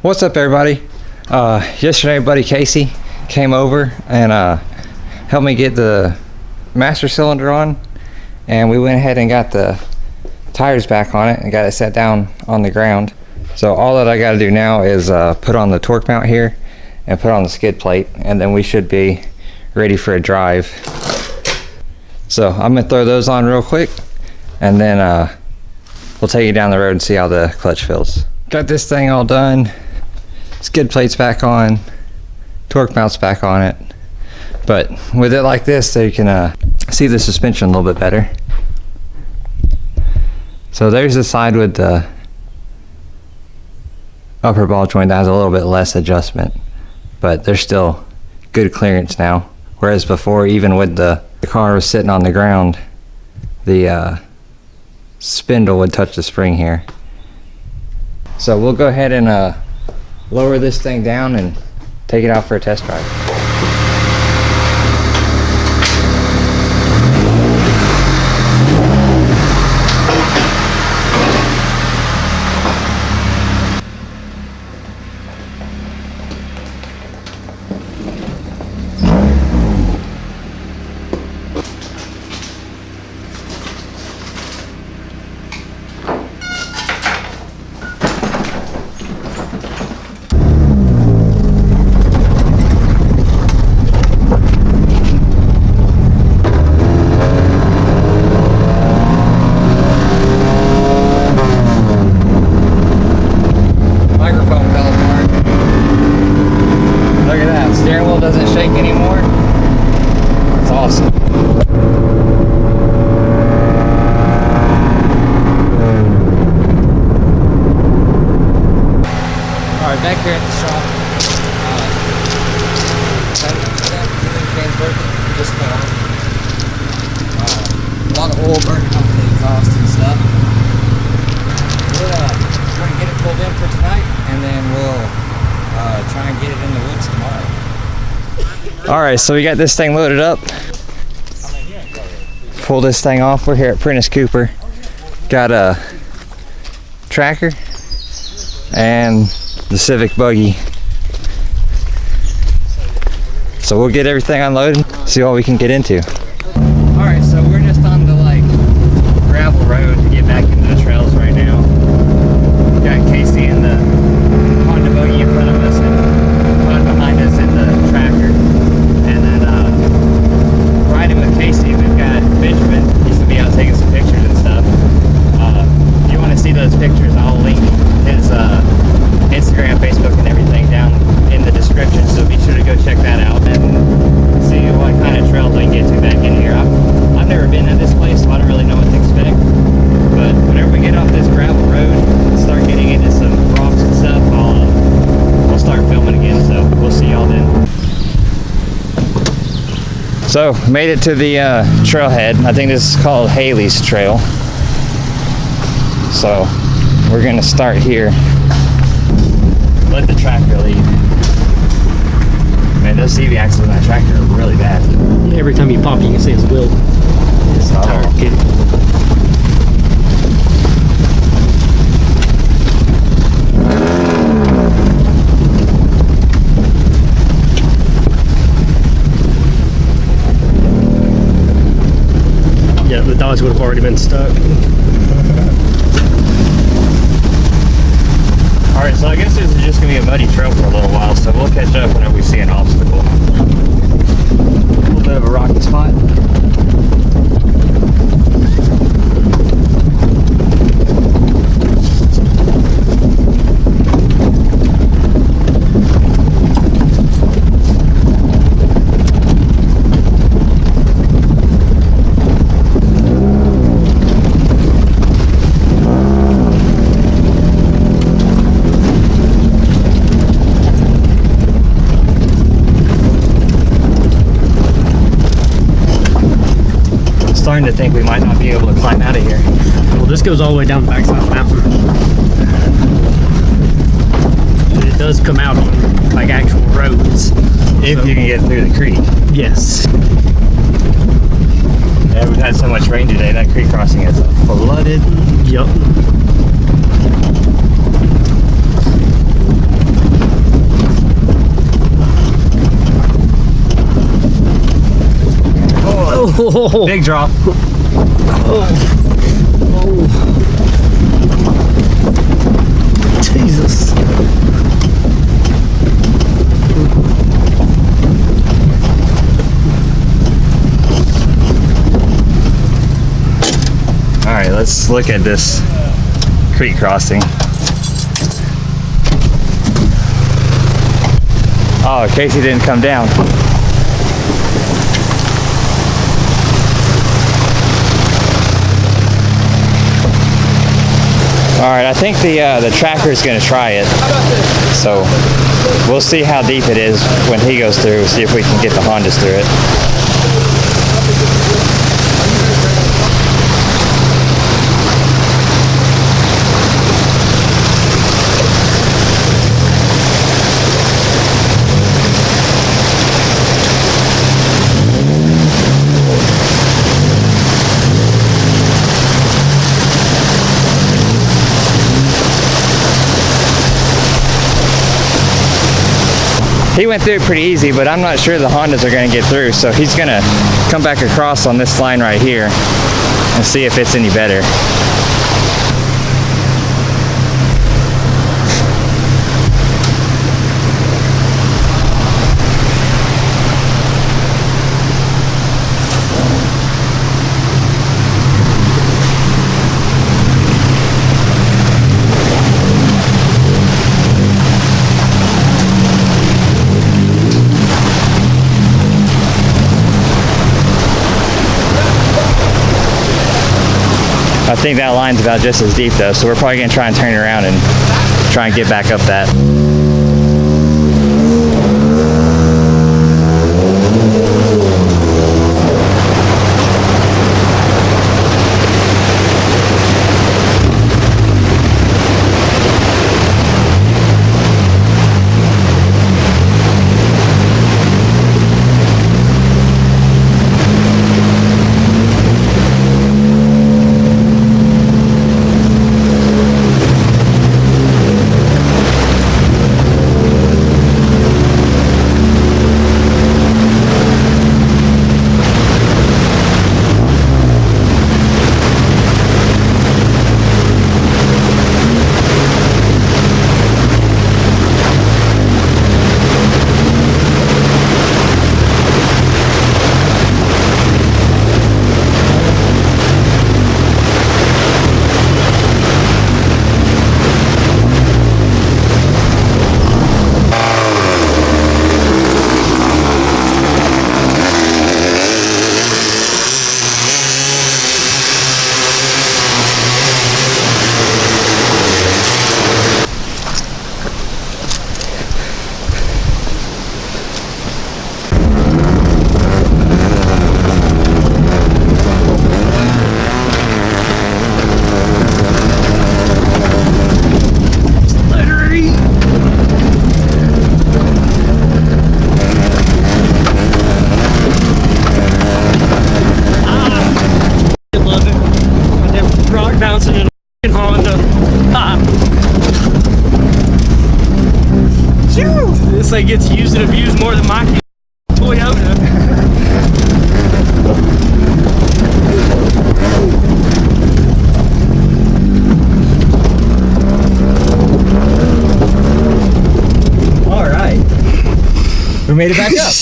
What's up, everybody? Yesterday, buddy Casey came over and helped me get the master cylinder on, and we went ahead and got the tires back on it and got it set down on the ground. So all that I got to do now is put on the torque mount here and put on the skid plate, and then we should be ready for a drive. So I'm gonna throw those on real quick, and then we'll take you down the road and see how the clutch feels. Got this thing all done. Skid plate's back on, torque mount's back on it, but with it like this, so you can see the suspension a little bit better. So there's the side with the upper ball joint that has a little bit less adjustment, but there's still good clearance now. Whereas before, even with the car was sitting on the ground, the spindle would touch the spring here. So we'll go ahead and lower this thing down and take it out for a test drive. Back here at the shop, fan's broken, we just cut off. A lot of oil burning off the exhaust and stuff. We'll try and get it pulled in for tonight, and then we'll try and get it in the woods tomorrow. Alright, so we got this thing loaded up. Pull this thing off. We're here at Prentice Cooper. Got a tracker and the Civic buggy. So we'll get everything unloaded, see what we can get into. Alright, so we're just on the gravel road to get back into the trails right now. Got Casey in the Honda buggy in front of us and Todd behind us in the tracker. And then riding with Casey, we've got Benjamin. He used to be out taking some pictures and stuff. If you want to see those pictures, I'll link his Instagram, Facebook, and everything down in the description, so be sure to go check that out and see what kind of trails we can get to back in here. I've never been at this place, so I don't really know what to expect, but whenever we get off this gravel road and start getting into some rocks and stuff, I'll start filming again, so we'll see y'all then. So, made it to the trailhead. I think this is called Haley's Trail. So, we're gonna start here. Let the tractor lead. Man, those CV axles on that tractor are really bad. Every time you pop, you can see his wheel. It's a tire kid. Yeah, the Dodge would have already been stuck. Alright, so I guess this is just going to be a muddy trail for a little while, so we'll catch up whenever we see an obstacle. A little bit of a rocky spot. Starting to think we might not be able to climb out of here. Well, this goes all the way down the backside of the mountain. And it does come out on actual roads. If you can get through the creek. Yes. Yeah, we've had so much rain today, that creek crossing is flooded. Yep. Oh. Big drop. Oh. Jesus. All right, let's look at this creek crossing. Oh, Casey didn't come down. All right, I think the tracker is going to try it. So we'll see how deep it is when he goes through. See if we can get the Hondas through it. He went through it pretty easy, but I'm not sure the Hondas are going to get through, so he's going to come back across on this line right here and see if it's any better. I think that line's about just as deep though, so we're probably going to try and turn around and try and get back up that. Bouncing in a Honda. This thing gets used and abused more than my Toyota. All right, we made it back up.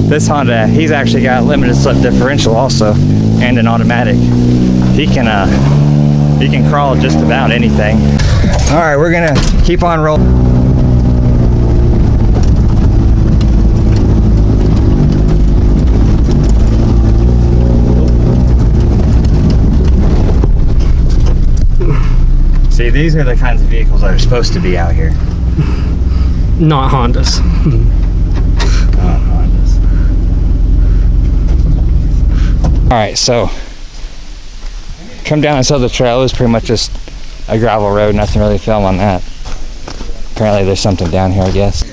This Honda, he's actually got limited slip differential also, and an automatic. He can crawl just about anything. All right, we're gonna keep on rolling. See, these are the kinds of vehicles that are supposed to be out here. Not Hondas. Not Hondas. Alright, so come down this other trail. It was pretty much just a gravel road, nothing really to film on that. Apparently there's something down here, I guess.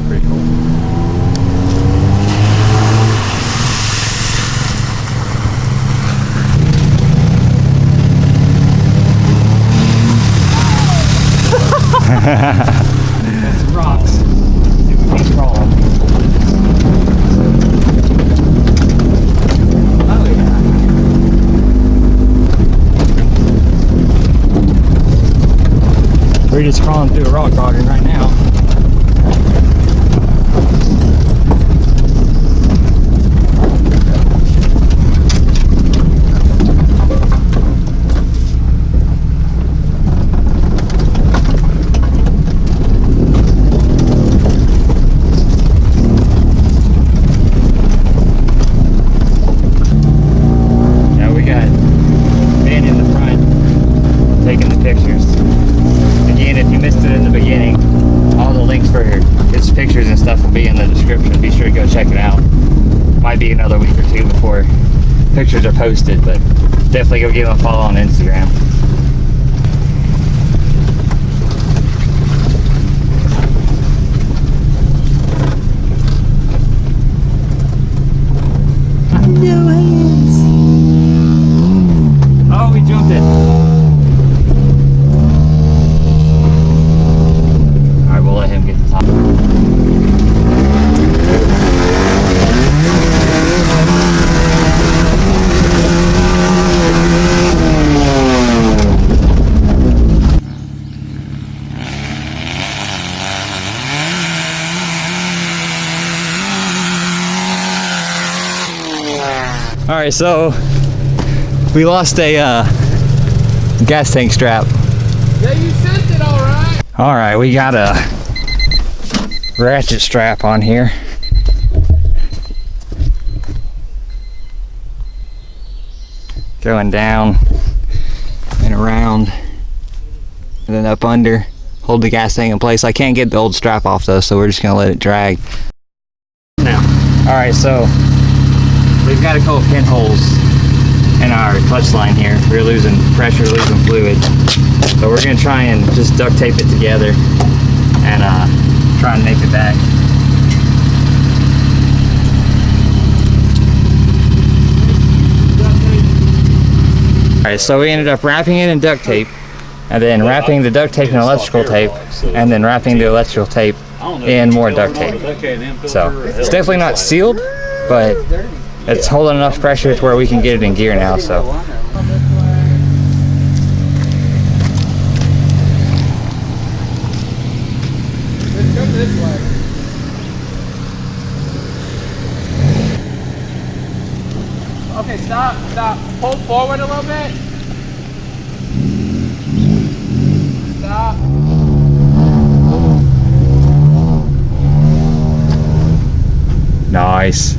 Pretty cool. That's rocks. See what we crawling. Oh yeah. We're just crawling through a rock garden right now. Pictures and stuff will be in the description. Be sure to go check it out. Might be another week or two before pictures are posted, but definitely go give them a follow on Instagram. Oh, we jumped it. Alright, we'll let him get the top. All right, so we lost a gas tank strap. Yeah, you sent it all right. All right, we got a ratchet strap on here. Going down and around and then up under, hold the gas tank in place. I can't get the old strap off though, so we're just gonna let it drag. Now. All right, so we've got a couple pinholes in our clutch line here. We're losing pressure, losing fluid. So we're gonna try and just duct tape it together and try and make it back. All right, so we ended up wrapping it in duct tape and then wrapping the duct tape in electrical tape and then wrapping the electrical tape in more duct tape. So it's definitely not sealed, but it's holding enough pressure to where we can get it in gear now, so. Let's go this way. Okay, stop. Pull forward a little bit. Stop. Nice.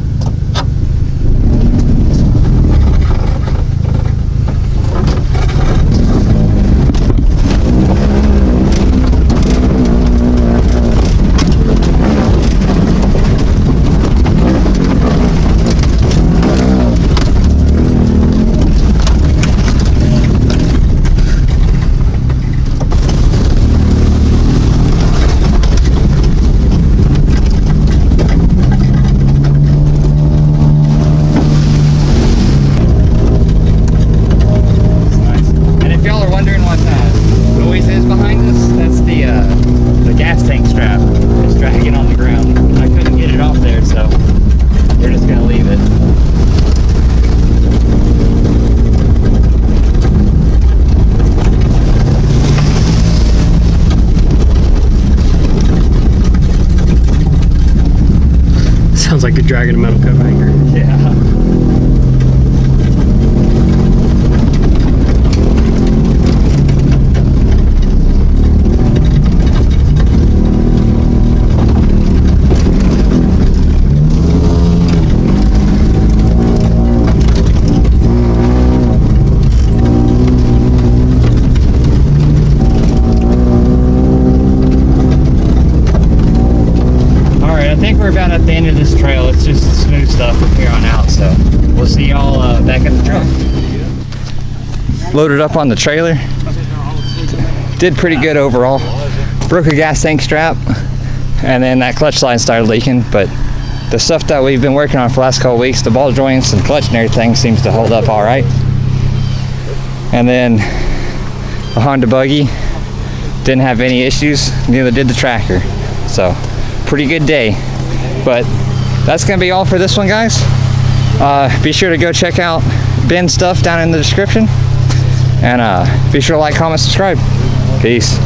Sounds like you're dragging a metal coat hanger. Yeah. about at the end of this trail. It's just smooth stuff from here on out. So we'll see y'all back at the truck. Loaded up on the trailer. Did pretty good overall. Broke a gas tank strap, and then that clutch line started leaking. But the stuff that we've been working on for the last couple weeks, the ball joints and clutch and everything, seems to hold up all right. And then the Honda buggy didn't have any issues, neither did the tracker. So pretty good day. But that's gonna be all for this one, guys. Be sure to go check out Ben's stuff down in the description, and be sure to like, comment, subscribe. Peace.